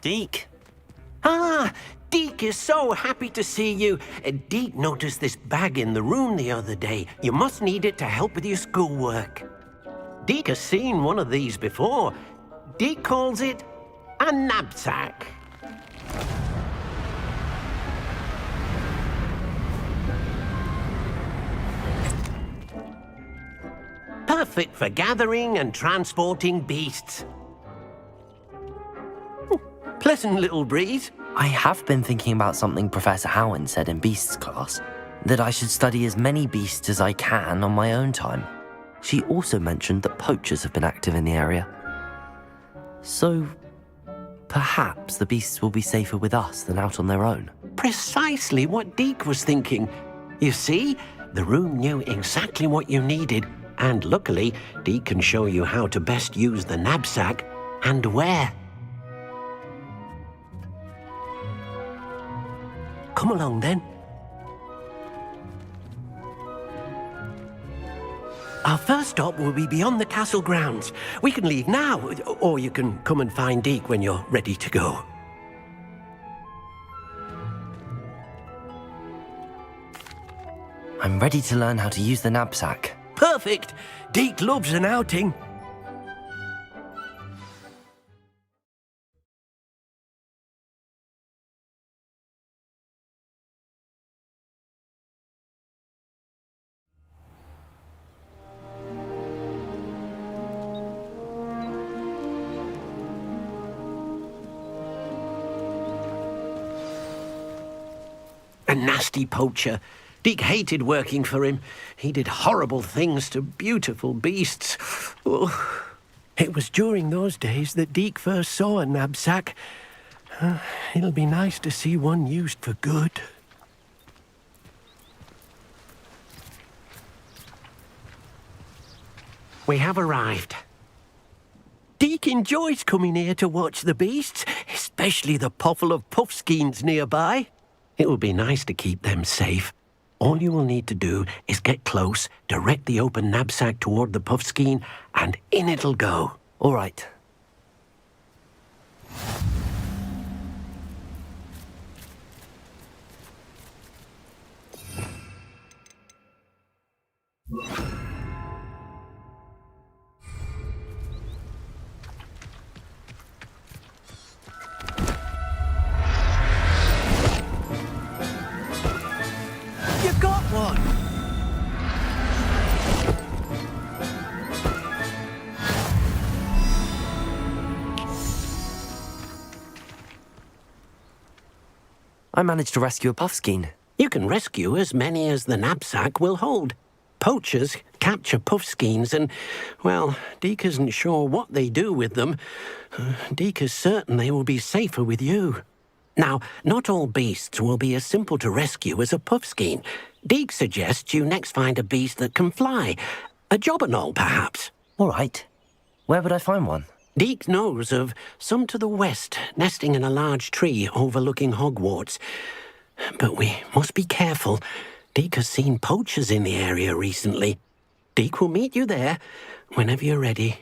Deke. Ah, Deke is so happy to see you. Deke noticed this bag in the room the other day. You must need it to help with your schoolwork. Deke has seen one of these before. Deke calls it a Nab-Sack. Perfect for gathering and transporting beasts. Pleasant little breeze. I have been thinking about something Professor Howard said in Beasts class, that I should study as many beasts as I can on my own time. She also mentioned that poachers have been active in the area. So, perhaps the beasts will be safer with us than out on their own. Precisely what Deke was thinking. You see, the room knew exactly what you needed, and luckily, Deke can show you how to best use the Nab-Sack and where. Come along then. Our first stop will be beyond the castle grounds. We can leave now, or you can come and find Deke when you're ready to go. I'm ready to learn how to use the Nab-Sack. Perfect! Deke loves an outing. A nasty poacher. Deke hated working for him. He did horrible things to beautiful beasts. Oh. It was during those days that Deke first saw a Nab-Sack. It'll be nice to see one used for good. We have arrived. Deke enjoys coming here to watch the beasts, especially the potful of puffskeins nearby. It will be nice to keep them safe. All you will need to do is get close, direct the open Nab-Sack toward the puffskein, and in it'll go. All right. You got one! I managed to rescue a puffskein. You can rescue as many as the Nab-Sack will hold. Poachers capture puffskeins and, well, Deke isn't sure what they do with them. Deke is certain they will be safer with you. Now, not all beasts will be as simple to rescue as a puffskein. Deke suggests you next find a beast that can fly. A jobberknoll, perhaps. All right. Where would I find one? Deke knows of some to the west, nesting in a large tree overlooking Hogwarts. But we must be careful. Deke has seen poachers in the area recently. Deke will meet you there whenever you're ready.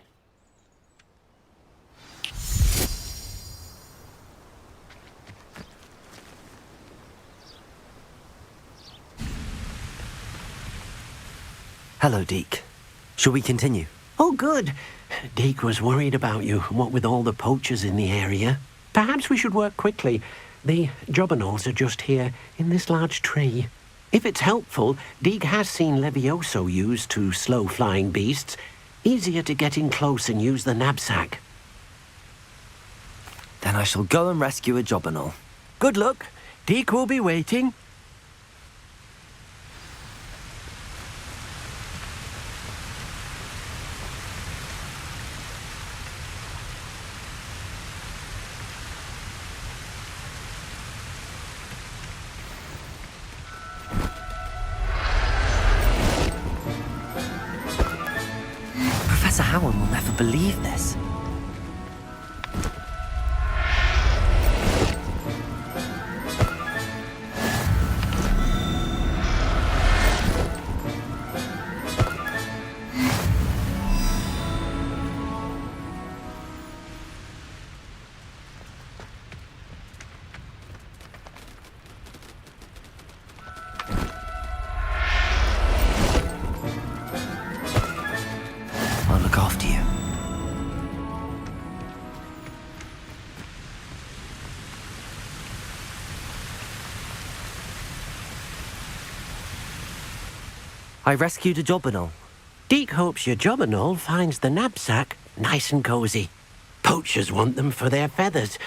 Hello, Deke. Shall we continue? Oh, good. Deke was worried about you, what with all the poachers in the area. Perhaps we should work quickly. The jobberknolls are just here, in this large tree. If it's helpful, Deke has seen Levioso used to slow flying beasts. Easier to get in close and use the Nab-Sack. Then I shall go and rescue a jobberknoll. Good luck. Deke will be waiting. Professor Howard will never believe this. I rescued a jobberknoll. Deke hopes your jobberknoll finds the Nab-Sack nice and cozy. Poachers want them for their feathers,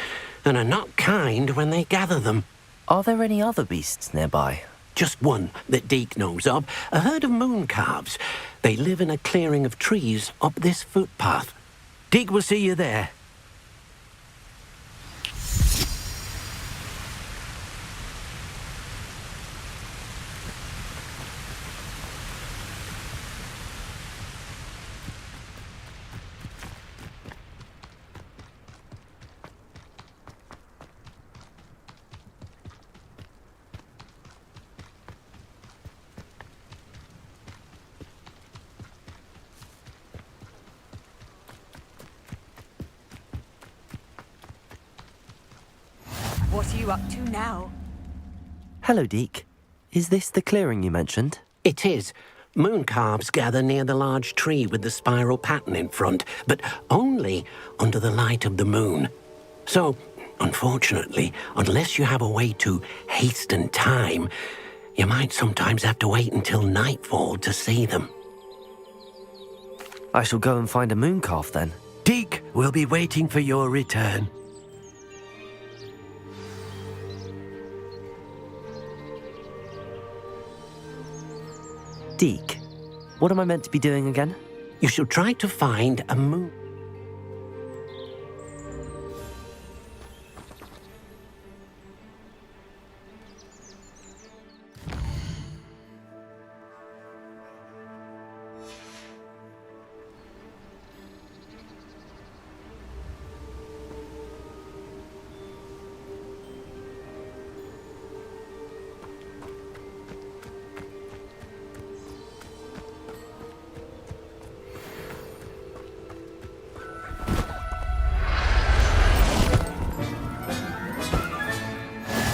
and are not kind when they gather them. Are there any other beasts nearby? Just one that Deke knows of, a herd of moon calves. They live in a clearing of trees up this footpath. Deke will see you there. What are you up to now? Hello, Deke. Is this the clearing you mentioned? It is. Moon calves gather near the large tree with the spiral pattern in front, but only under the light of the moon. So, unfortunately, unless you have a way to hasten time, you might sometimes have to wait until nightfall to see them. I shall go and find a moon calf then. Deke will be waiting for your return. Deke, what am I meant to be doing again? You shall try to find a moon.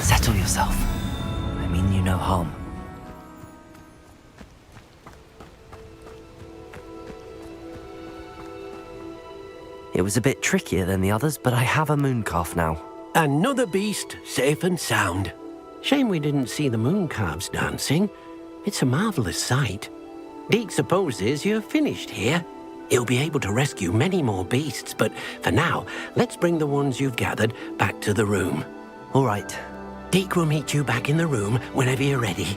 Settle yourself. I mean you no harm. It was a bit trickier than the others, but I have a moon calf now. Another beast, safe and sound. Shame we didn't see the moon calves dancing. It's a marvelous sight. Deke supposes you're finished here. He'll be able to rescue many more beasts, but for now, let's bring the ones you've gathered back to the room. All right. Deke will meet you back in the room whenever you're ready.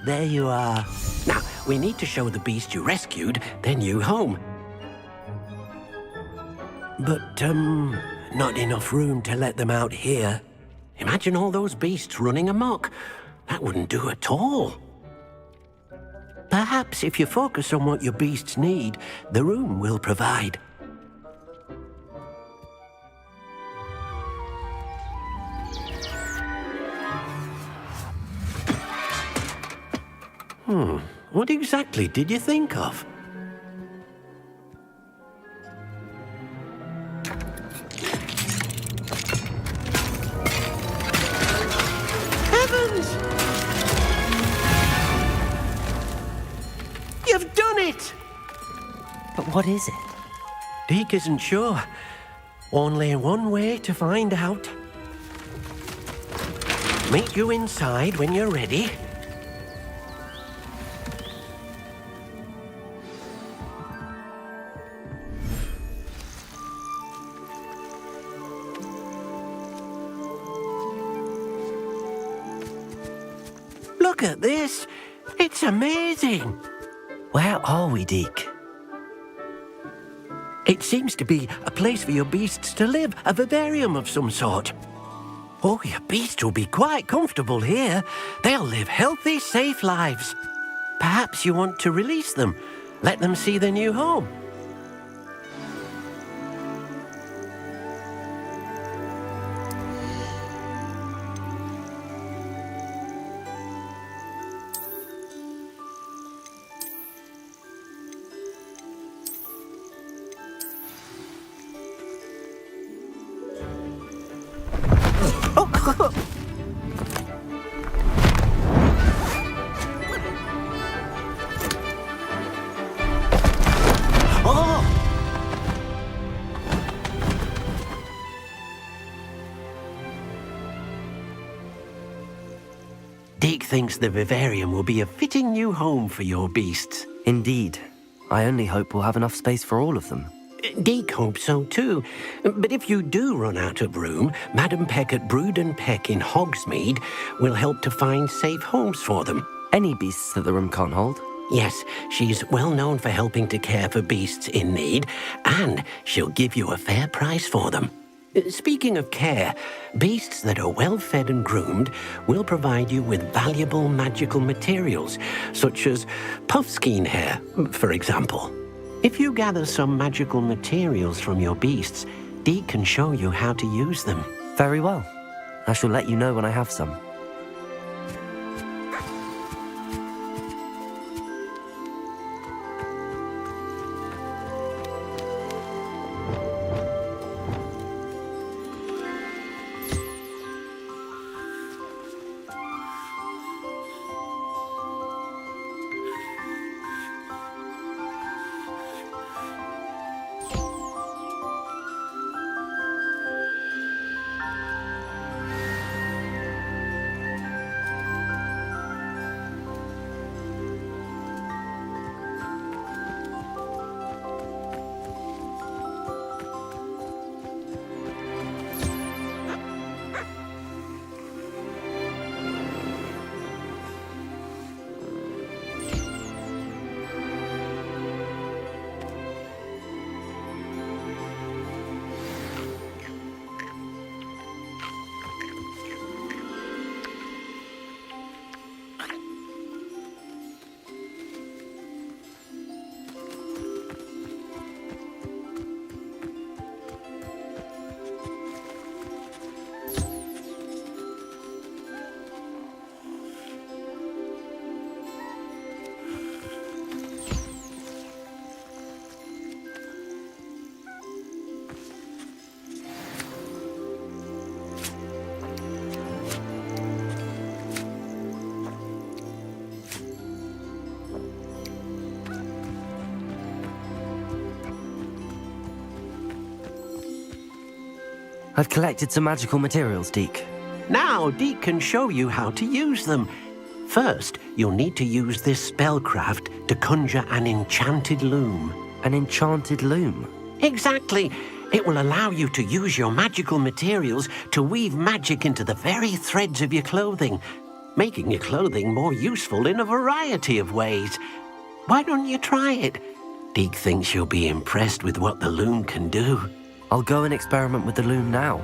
There you are. Now, we need to show the beast you rescued their new home. But, not enough room to let them out here. Imagine all those beasts running amok. That wouldn't do at all. Perhaps if you focus on what your beasts need, the room will provide. What exactly did you think of? Heavens! You've done it! But what is it? Deke isn't sure. Only one way to find out. Meet you inside when you're ready. Look at this. It's amazing. Where are we, Deke? It seems to be a place for your beasts to live, a vivarium of some sort. Oh, your beasts will be quite comfortable here. They'll live healthy, safe lives. Perhaps you want to release them, let them see their new home. Deke thinks the vivarium will be a fitting new home for your beasts. Indeed. I only hope we'll have enough space for all of them. Deke hopes so too. But if you do run out of room, Madam Peck at Brood and Peck in Hogsmeade will help to find safe homes for them. Any beasts that the room can't hold? Yes, she's well known for helping to care for beasts in need, and she'll give you a fair price for them. Speaking of care, beasts that are well fed and groomed will provide you with valuable magical materials, such as puffskein hair, for example. If you gather some magical materials from your beasts, Deke can show you how to use them. Very well. I shall let you know when I have some. I've collected some magical materials, Deke. Now Deke can show you how to use them. First, you'll need to use this spellcraft to conjure an enchanted loom. An enchanted loom? Exactly. It will allow you to use your magical materials to weave magic into the very threads of your clothing, making your clothing more useful in a variety of ways. Why don't you try it? Deke thinks you'll be impressed with what the loom can do. I'll go and experiment with the loom now.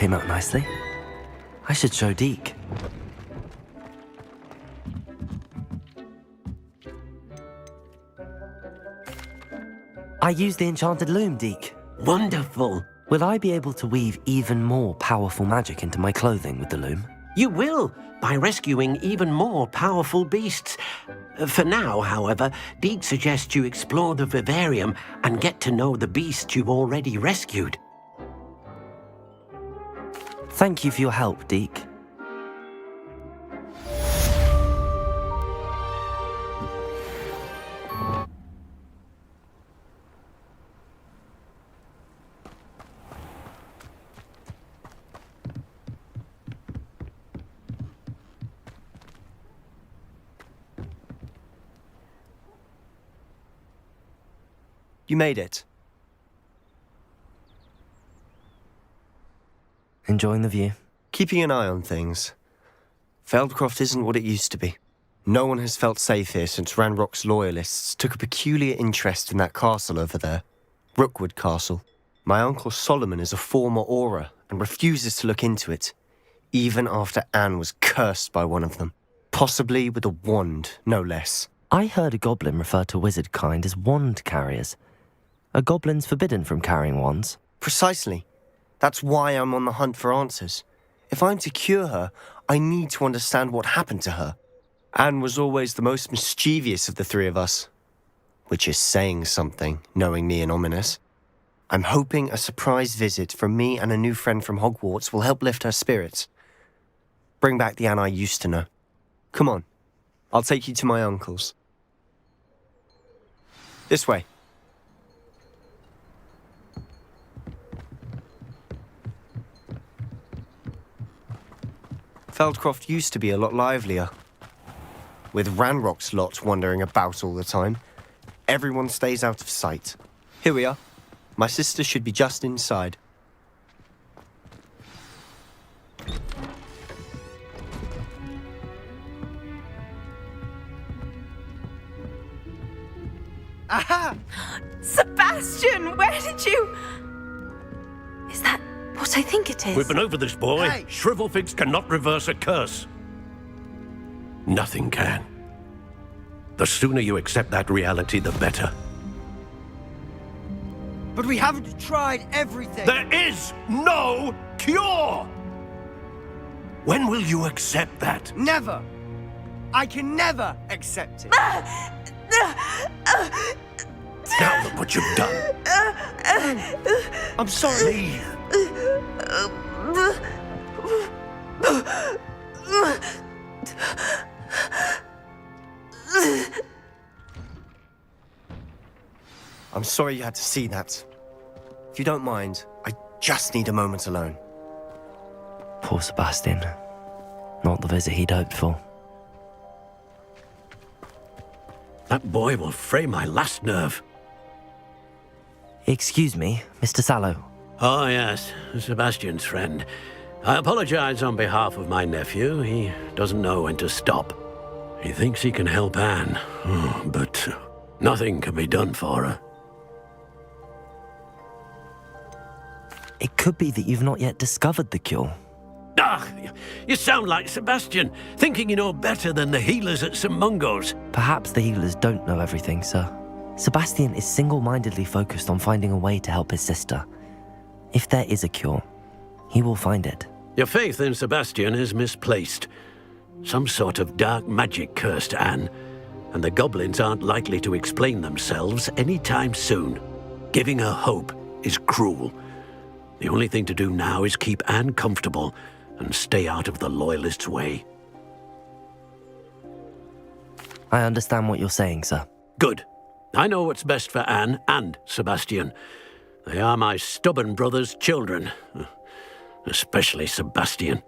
came out nicely. I should show Deke. I used the enchanted loom, Deke. Wonderful. Will I be able to weave even more powerful magic into my clothing with the loom? You will, by rescuing even more powerful beasts. For now, however, Deke suggests you explore the vivarium and get to know the beasts you've already rescued. Thank you for your help, Deke. You made it. Enjoying the view? Keeping an eye on things. Feldcroft isn't what it used to be. No one has felt safe here since Ranrock's loyalists took a peculiar interest in that castle over there. Rookwood Castle. My uncle Solomon is a former Auror and refuses to look into it, even after Anne was cursed by one of them. Possibly with a wand, no less. I heard a goblin refer to wizard kind as wand carriers. Are goblins forbidden from carrying wands? Precisely. That's why I'm on the hunt for answers. If I'm to cure her, I need to understand what happened to her. Anne was always the most mischievous of the three of us. Which is saying something, knowing me and Ominous. I'm hoping a surprise visit from me and a new friend from Hogwarts will help lift her spirits. Bring back the Anne I used to know. Come on, I'll take you to my uncle's. This way. Feldcroft used to be a lot livelier. With Ranrock's lot wandering about all the time, everyone stays out of sight. Here we are. My sister should be just inside. Aha! Sebastian, where did you... Is that what I think it is? We've been over this, boy. Hey. Shrivelfigs cannot reverse a curse. Nothing can. The sooner you accept that reality, the better. But we haven't tried everything. There is no cure! When will you accept that? Never. I can never accept it. Now look what you've done. I'm sorry. Leave. I'm sorry you had to see that. If you don't mind, I just need a moment alone. Poor Sebastian. Not the visit he'd hoped for. That boy will fray my last nerve. Excuse me, Mr. Sallow. Oh, yes, Sebastian's friend. I apologize on behalf of my nephew. He doesn't know when to stop. He thinks he can help Anne, but nothing can be done for her. It could be that you've not yet discovered the cure. Ah, you sound like Sebastian, thinking you know better than the healers at St. Mungo's. Perhaps the healers don't know everything, sir. Sebastian is single-mindedly focused on finding a way to help his sister. If there is a cure, he will find it. Your faith in Sebastian is misplaced. Some sort of dark magic cursed Anne, and the goblins aren't likely to explain themselves anytime soon. Giving her hope is cruel. The only thing to do now is keep Anne comfortable and stay out of the Loyalists' way. I understand what you're saying, sir. Good. I know what's best for Anne and Sebastian. They are my stubborn brother's children. Especially Sebastian.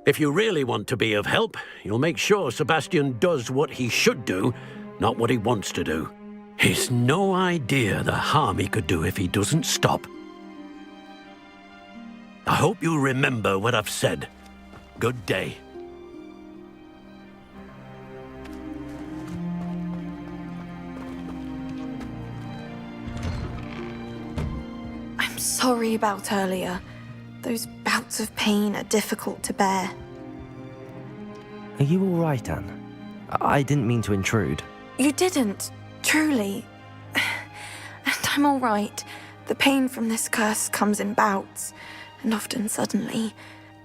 If you really want to be of help, you'll make sure Sebastian does what he should do, not what he wants to do. He's no idea the harm he could do if he doesn't stop. I hope you'll remember what I've said. Good day. I'm sorry about earlier. Those bouts of pain are difficult to bear. Are you all right, Anne? I didn't mean to intrude. You didn't, truly. And I'm all right. The pain from this curse comes in bouts, and often suddenly.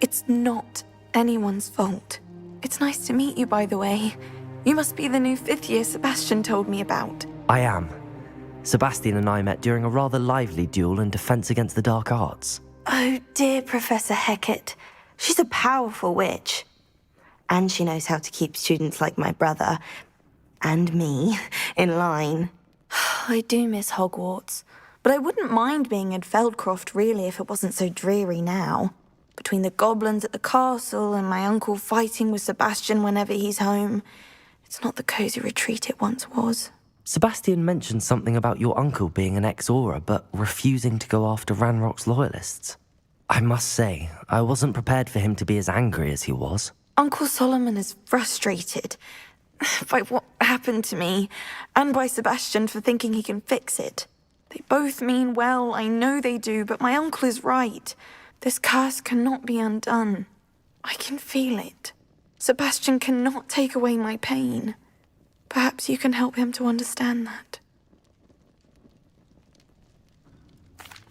It's not anyone's fault. It's nice to meet you, by the way. You must be the new 5th year Sebastian told me about. I am. Sebastian and I met during a rather lively duel in Defense Against the Dark Arts. Oh, dear Professor Hecat. She's a powerful witch. And she knows how to keep students like my brother, and me, in line. I do miss Hogwarts, but I wouldn't mind being in Feldcroft, really, if it wasn't so dreary now. Between the goblins at the castle and my uncle fighting with Sebastian whenever he's home, it's not the cosy retreat it once was. Sebastian mentioned something about your uncle being an ex-Auror, but refusing to go after Ranrock's loyalists. I must say, I wasn't prepared for him to be as angry as he was. Uncle Solomon is frustrated by what happened to me, and by Sebastian for thinking he can fix it. They both mean well, I know they do, but my uncle is right. This curse cannot be undone. I can feel it. Sebastian cannot take away my pain. Perhaps you can help him to understand that.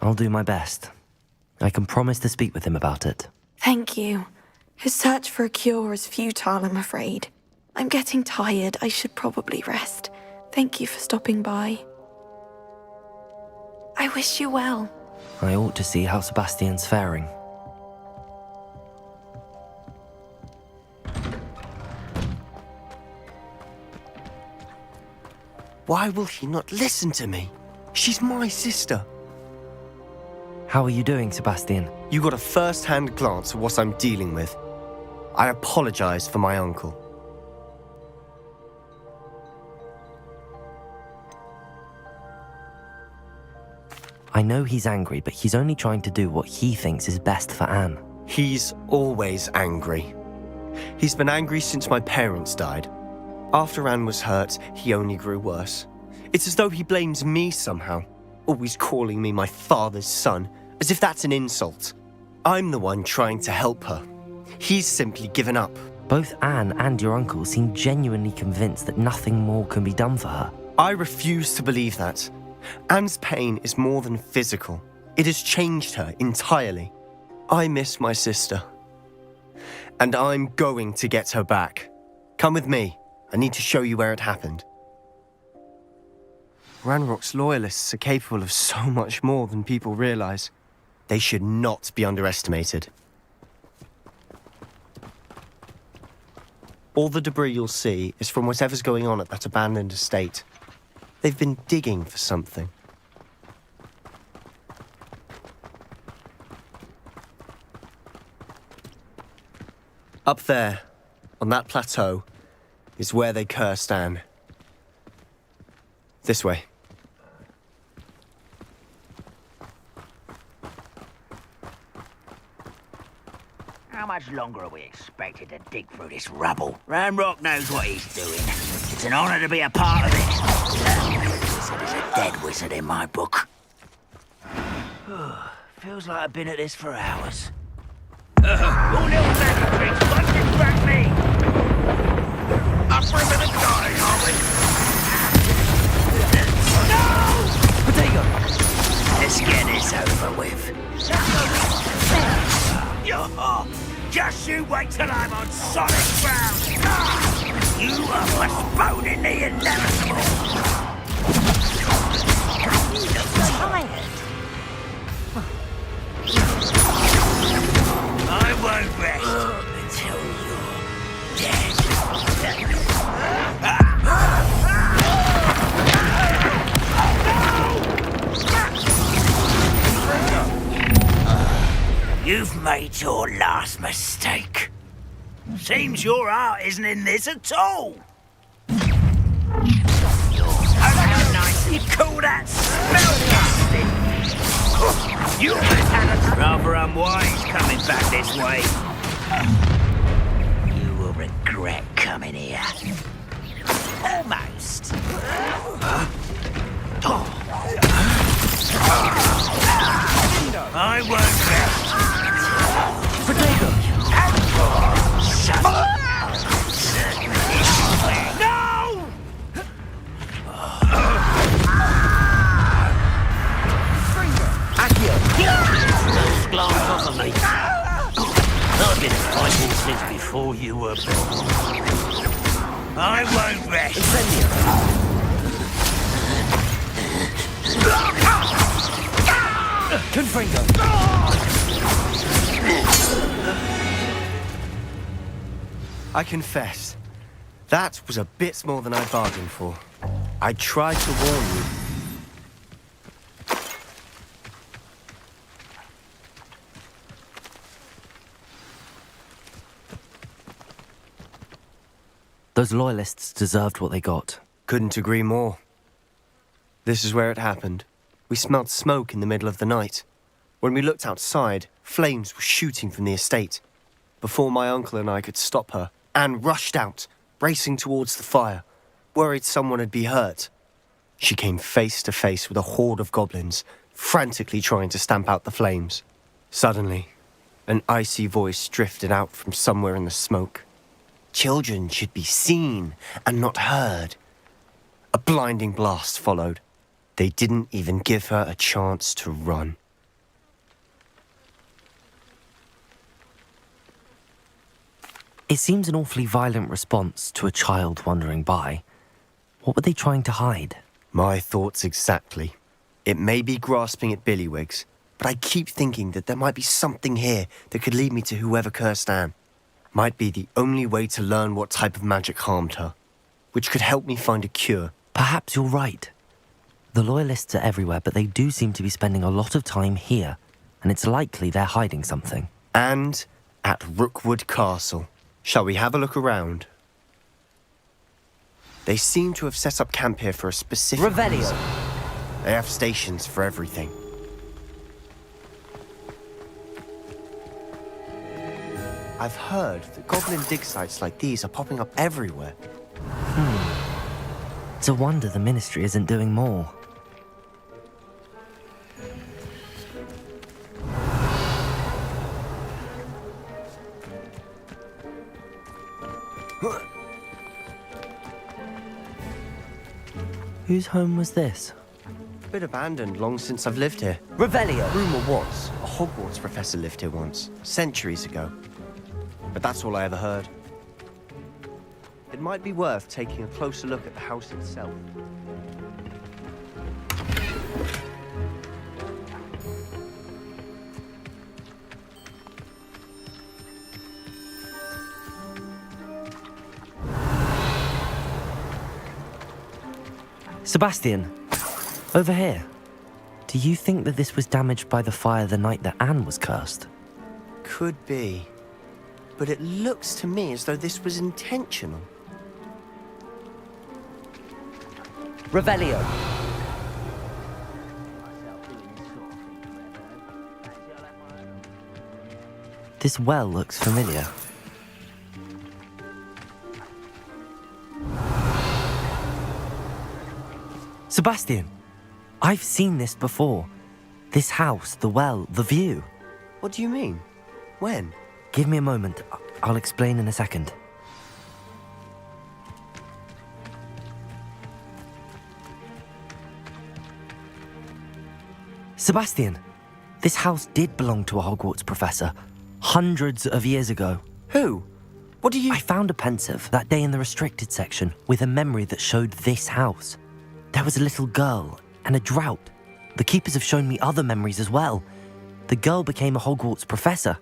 I'll do my best. I can promise to speak with him about it. Thank you. His search for a cure is futile, I'm afraid. I'm getting tired. I should probably rest. Thank you for stopping by. I wish you well. I ought to see how Sebastian's faring. Why will he not listen to me? She's my sister. How are you doing, Sebastian? You got a first-hand glance at what I'm dealing with. I apologize for my uncle. I know he's angry, but he's only trying to do what he thinks is best for Anne. He's always angry. He's been angry since my parents died. After Anne was hurt, he only grew worse. It's as though he blames me somehow, always calling me my father's son, as if that's an insult. I'm the one trying to help her. He's simply given up. Both Anne and your uncle seem genuinely convinced that nothing more can be done for her. I refuse to believe that. Anne's pain is more than physical. It has changed her entirely. I miss my sister. And I'm going to get her back. Come with me. I need to show you where it happened. Ranrock's loyalists are capable of so much more than people realize. They should not be underestimated. All the debris you'll see is from whatever's going on at that abandoned estate. They've been digging for something. Up there, on that plateau, is where they cursed Anne. This way. How much longer are we expected to dig through this rubble? Ranrock knows what he's doing. It's an honor to be a part of it. Wizard is a dead wizard in my book. Feels like I've been at this for hours. All little magic tricks, one distract me! Up for a minute dying, are we? No! Potato! Let's get this over with. Just you wait till I'm on solid ground! You are postponing the inevitable! You look tired. I won't rest until you're dead. You've made your last mistake. Seems your heart isn't in this at all. Oh, how nice you call that spellcasting. You must have a rather unwise coming back this way. You will regret coming here. Almost. I won't rest since before you were born. I won't rest. Confringo! I confess, that was a bit more than I bargained for. I tried to warn you. Those loyalists deserved what they got. Couldn't agree more. This is where it happened. We smelled smoke in the middle of the night. When we looked outside, flames were shooting from the estate. Before my uncle and I could stop her, Anne rushed out, racing towards the fire, worried someone had been hurt. She came face to face with a horde of goblins, frantically trying to stamp out the flames. Suddenly, an icy voice drifted out from somewhere in the smoke. Children should be seen and not heard. A blinding blast followed. They didn't even give her a chance to run. It seems an awfully violent response to a child wandering by. What were they trying to hide? My thoughts exactly. It may be grasping at Billywigs, but I keep thinking that there might be something here that could lead me to whoever cursed Anne. Might be the only way to learn what type of magic harmed her, which could help me find a cure. Perhaps you're right. The Loyalists are everywhere, but they do seem to be spending a lot of time here, and it's likely they're hiding something. And at Rookwood Castle. Shall we have a look around? They seem to have set up camp here for a specific Revelio. reason. They have stations for everything. I've heard that goblin dig sites like these are popping up everywhere. It's a wonder the Ministry isn't doing more. Whose home was this? Bit abandoned long since I've lived here. Revelio! Rumour was a Hogwarts professor lived here once, centuries ago. But that's all I ever heard. It might be worth taking a closer look at the house itself. Sebastian, over here. Do you think that this was damaged by the fire the night that Anne was cursed? Could be. But it looks to me as though this was intentional. Revelio! This well looks familiar. Sebastian, I've seen this before. This house, the well, the view. What do you mean? When? Give me a moment. I'll explain in a second. Sebastian, this house did belong to a Hogwarts professor hundreds of years ago. Who? What do you... I found a pensive that day in the restricted section with a memory that showed this house. There was a little girl and a drought. The keepers have shown me other memories as well. The girl became a Hogwarts professor.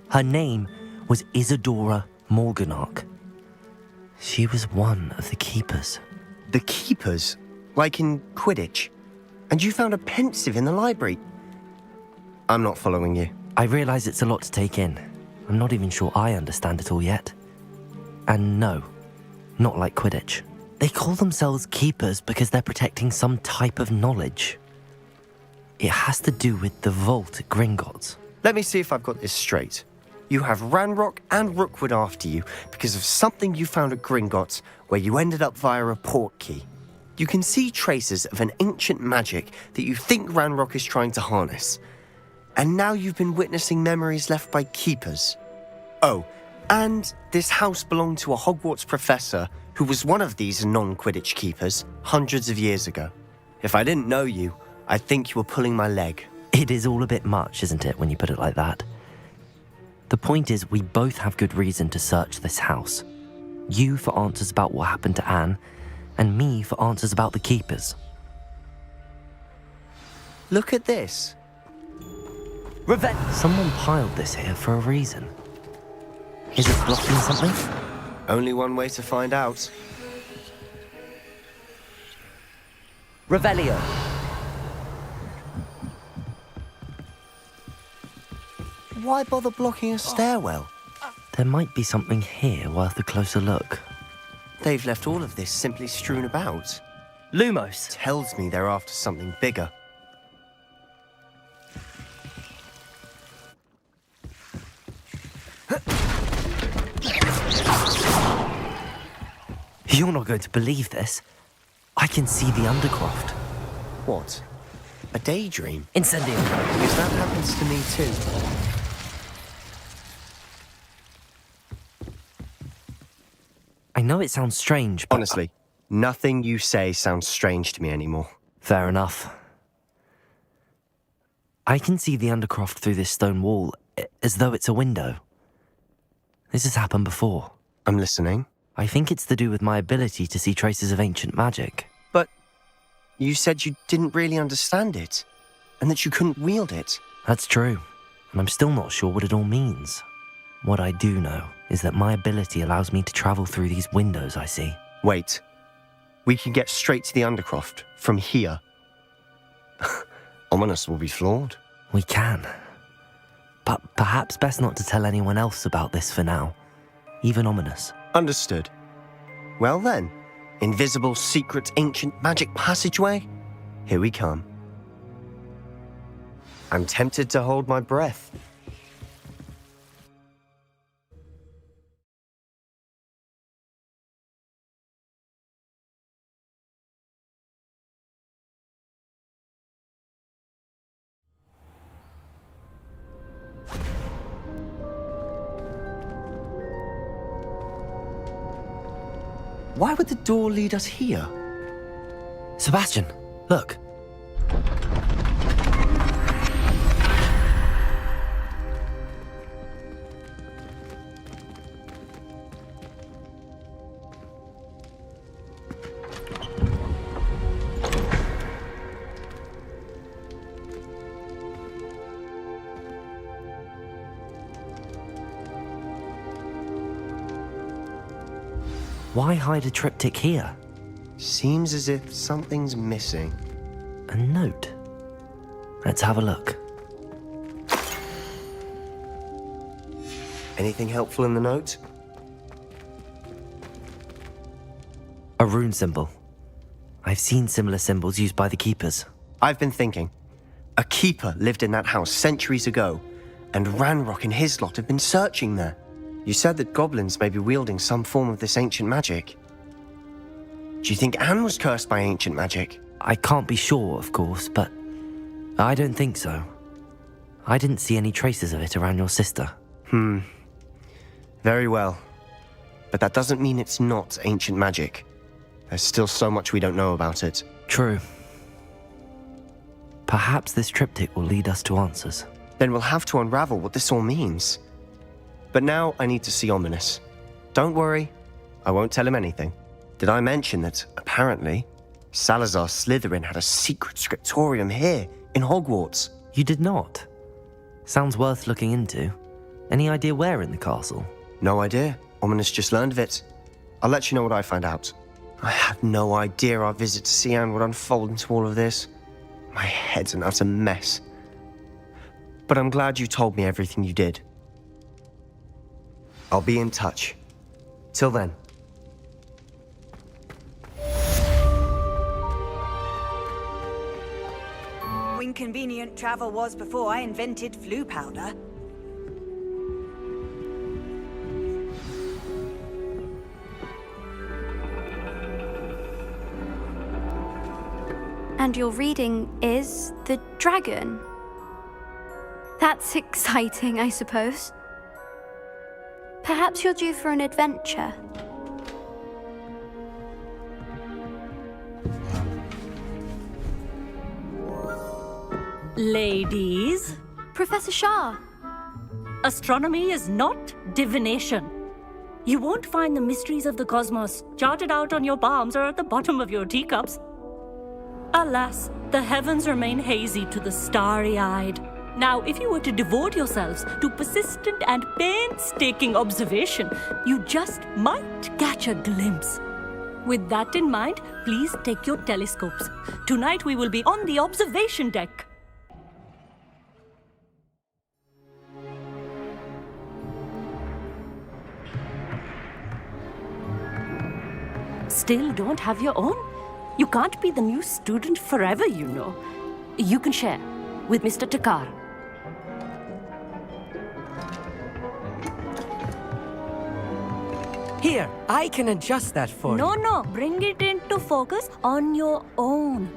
Her name was Isadora Morganach. She was one of the keepers. The keepers? Like in Quidditch? And you found a pensive in the library? I'm not following you. I realize it's a lot to take in. I'm not even sure I understand it all yet. And no, not like Quidditch. They call themselves keepers because they're protecting some type of knowledge. It has to do with the vault at Gringotts. Let me see if I've got this straight. You have Ranrock and Rookwood after you because of something you found at Gringotts where you ended up via a port key. You can see traces of an ancient magic that you think Ranrock is trying to harness. And now you've been witnessing memories left by keepers. Oh, and this house belonged to a Hogwarts professor who was one of these non-Quidditch keepers hundreds of years ago. If I didn't know you, I'd think you were pulling my leg. It is all a bit much, isn't it, when you put it like that? The Point is, we both have good reason to search this house. You for answers about what happened to Anne, and me for answers about the keepers. Look at this. Someone piled this here for a reason. Is it blocking something? Only one way to find out. Revelio. Why bother blocking a stairwell? There might be something here worth a closer look. They've left all of this simply strewn about. Lumos. Tells me they're after something bigger. You're not going to believe this. I can see the Undercroft. What? A daydream? Incendium. Because that happens to me too. I know it sounds strange, but... Honestly, nothing you say sounds strange to me anymore. Fair enough. I can see the Undercroft through this stone wall, as though it's a window. This has happened before. I'm listening. I think it's to do with my ability to see traces of ancient magic. But you said you didn't really understand it, and that you couldn't wield it. That's true, and I'm still not sure what it all means. What I do know is that my ability allows me to travel through these windows I see. Wait. We can get straight to the Undercroft from here. Ominous will be flawed. We can. But perhaps best not to tell anyone else about this for now. Even Ominous. Understood. Well then, invisible, secret, ancient magic passageway? Here we come. I'm tempted to hold my breath. Why would the door lead us here? Sebastian, look. Why hide a triptych here? Seems as if something's missing. A note. Let's have a look. Anything helpful in the note? A rune symbol. I've seen similar symbols used by the keepers. I've been thinking. A keeper lived in that house centuries ago, and Ranrock and his lot have been searching there. You said that goblins may be wielding some form of this ancient magic. Do you think Anne was cursed by ancient magic? I can't be sure, of course, but I don't think so. I didn't see any traces of it around your sister. Very well. But that doesn't mean it's not ancient magic. There's still so much we don't know about it. True. Perhaps this triptych will lead us to answers. Then we'll have to unravel what this all means. But now I need to see Ominous. Don't worry, I won't tell him anything. Did I mention that, apparently, Salazar Slytherin had a secret scriptorium here in Hogwarts? You did not. Sounds worth looking into. Any idea where in the castle? No idea. Ominous just learned of it. I'll let you know what I find out. I had no idea our visit to see Anne would unfold into all of this. My head's an utter mess. But I'm glad you told me everything you did. I'll be in touch. Till then. How inconvenient travel was before I invented flu powder. And your reading is the dragon. That's exciting, I suppose. Perhaps you're due for an adventure. Ladies? Professor Shah. Astronomy is not divination. You won't find the mysteries of the cosmos charted out on your palms or at the bottom of your teacups. Alas, the heavens remain hazy to the starry-eyed. Now, if you were to devote yourselves to persistent and painstaking observation, you just might catch a glimpse. With that in mind, please take your telescopes. Tonight we will be on the observation deck. Still don't have your own? You can't be the new student forever, you know. You can share with Mr. Takar. Here, I can adjust that for you. No, bring it into focus on your own.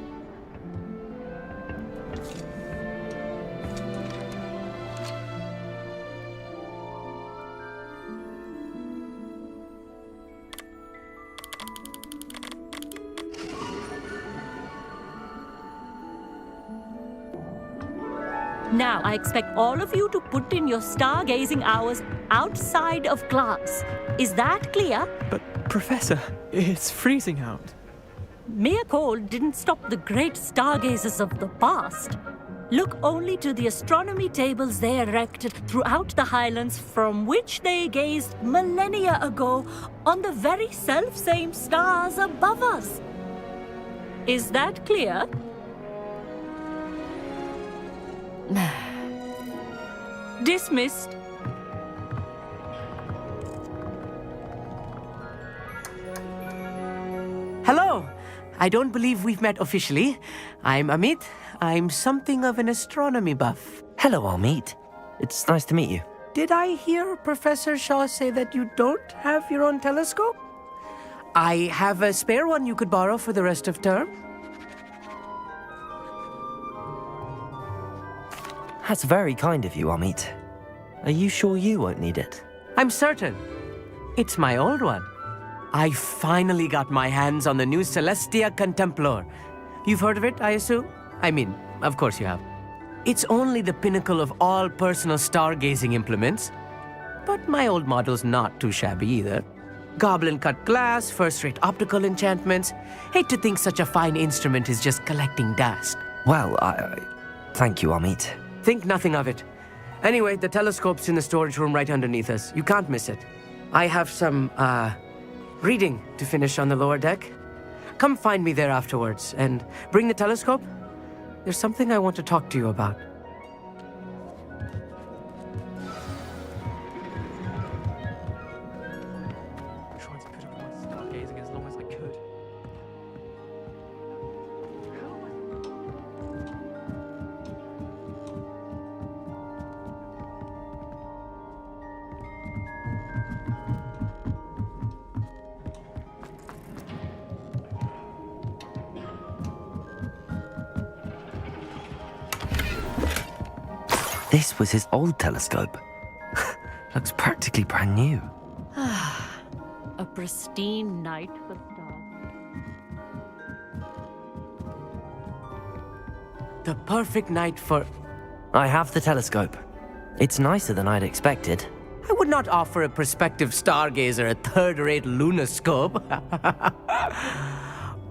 Now, I expect all of you to put in your stargazing hours outside of class. Is that clear? But, Professor, it's freezing out. Mere cold didn't stop the great stargazers of the past. Look only to the astronomy tables they erected throughout the highlands from which they gazed millennia ago on the very self-same stars above us. Is that clear? Dismissed. Hello. I don't believe we've met officially. I'm Amit. I'm something of an astronomy buff. Hello, Amit. It's nice to meet you. Did I hear Professor Shaw say that you don't have your own telescope? I have a spare one you could borrow for the rest of term. That's very kind of you, Amit. Are you sure you won't need it? I'm certain. It's my old one. I finally got my hands on the new Celestia Contemplar. You've heard of it, I assume? I mean, of course you have. It's only the pinnacle of all personal stargazing implements. But my old model's not too shabby either. Goblin-cut glass, first-rate optical enchantments. Hate to think such a fine instrument is just collecting dust. Well, thank you, Amit. Think nothing of it. Anyway, the telescope's in the storage room right underneath us. You can't miss it. I have some, reading to finish on the lower deck. Come find me there afterwards, and bring the telescope. There's something I want to talk to you about. Trying to put up my stargazing as long as I could. This was his old telescope. Looks practically brand new. A pristine night for stars. The perfect night for... I have the telescope. It's nicer than I'd expected. I would not offer a prospective stargazer a third-rate lunoscope.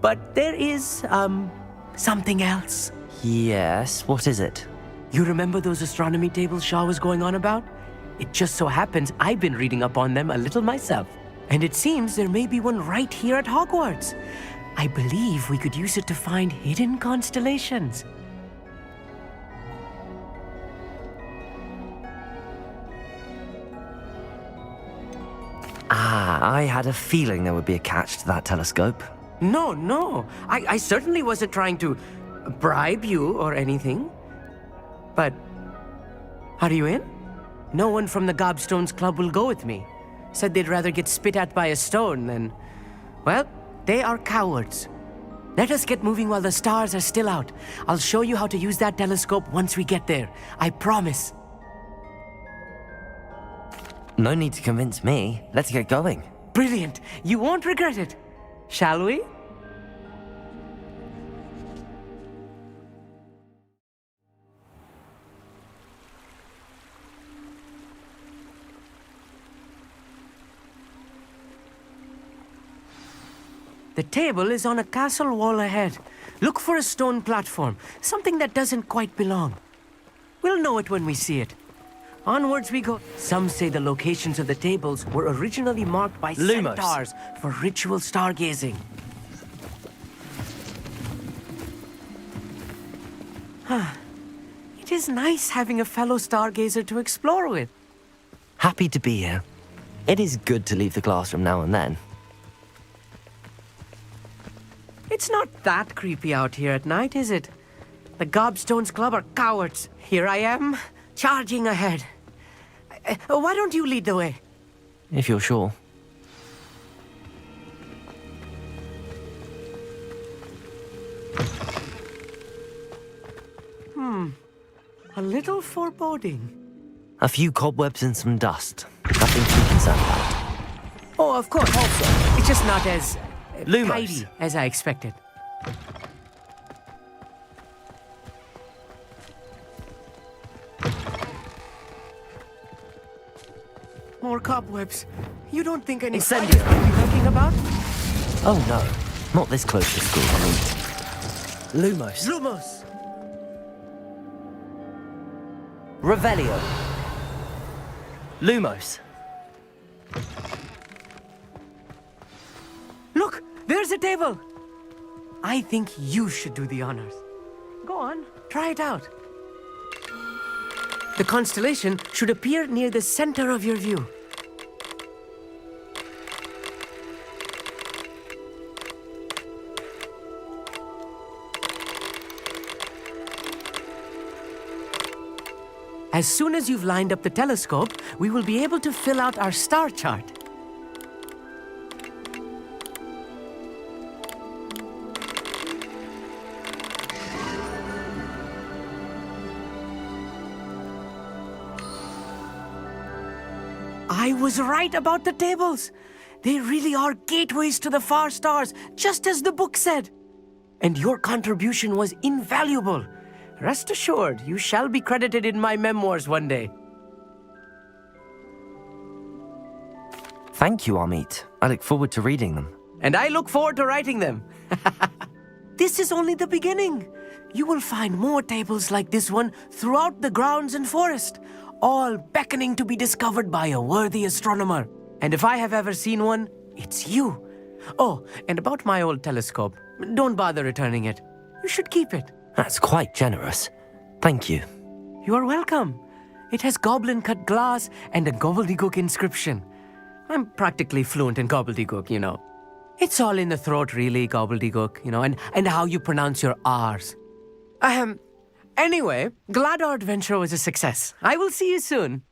But there is, something else. Yes, what is it? You remember those astronomy tables Shaw was going on about? It just so happens I've been reading up on them a little myself. And it seems there may be one right here at Hogwarts. I believe we could use it to find hidden constellations. I had a feeling there would be a catch to that telescope. No. I certainly wasn't trying to bribe you or anything. But, are you in? No one from the Gobstones Club will go with me. Said they'd rather get spit at by a stone than... Well, they are cowards. Let us get moving while the stars are still out. I'll show you how to use that telescope once we get there. I promise. No need to convince me. Let's get going. Brilliant. You won't regret it. Shall we? The table is on a castle wall ahead. Look for a stone platform, something that doesn't quite belong. We'll know it when we see it. Onwards we go. Some say the locations of the tables were originally marked by Lumos. centaurs for ritual stargazing. It is nice having a fellow stargazer to explore with. Happy to be here. It is good to leave the classroom now and then. It's not that creepy out here at night, is it? The Gobstones Club are cowards. Here I am, charging ahead. Why don't you lead the way? If you're sure. A little foreboding. A few cobwebs and some dust. Nothing too concerned about. Oh, of course, also. It's just not as Lumos. tidy as I expected. More cobwebs. You don't think any Incendio. spiders might be lurking about? Oh no, not this close to school. Lumos. Lumos! Revelio. Lumos. Look, there's a table. I think you should do the honors. Go on, try it out. The constellation should appear near the center of your view. As soon as you've lined up the telescope, we will be able to fill out our star chart. I was right about the tables. They really are gateways to the far stars, just as the book said. And your contribution was invaluable. Rest assured, you shall be credited in my memoirs one day. Thank you, Amit. I look forward to reading them. And I look forward to writing them. This is only the beginning. You will find more tables like this one throughout the grounds and forest, all beckoning to be discovered by a worthy astronomer. And if I have ever seen one, it's you. Oh, and about my old telescope, don't bother returning it. You should keep it. That's quite generous. Thank you. You are welcome. It has goblin-cut glass and a gobbledygook inscription. I'm practically fluent in gobbledygook, you know. It's all in the throat, really, gobbledygook, you know, and how you pronounce your R's. Anyway, glad our adventure was a success. I will see you soon.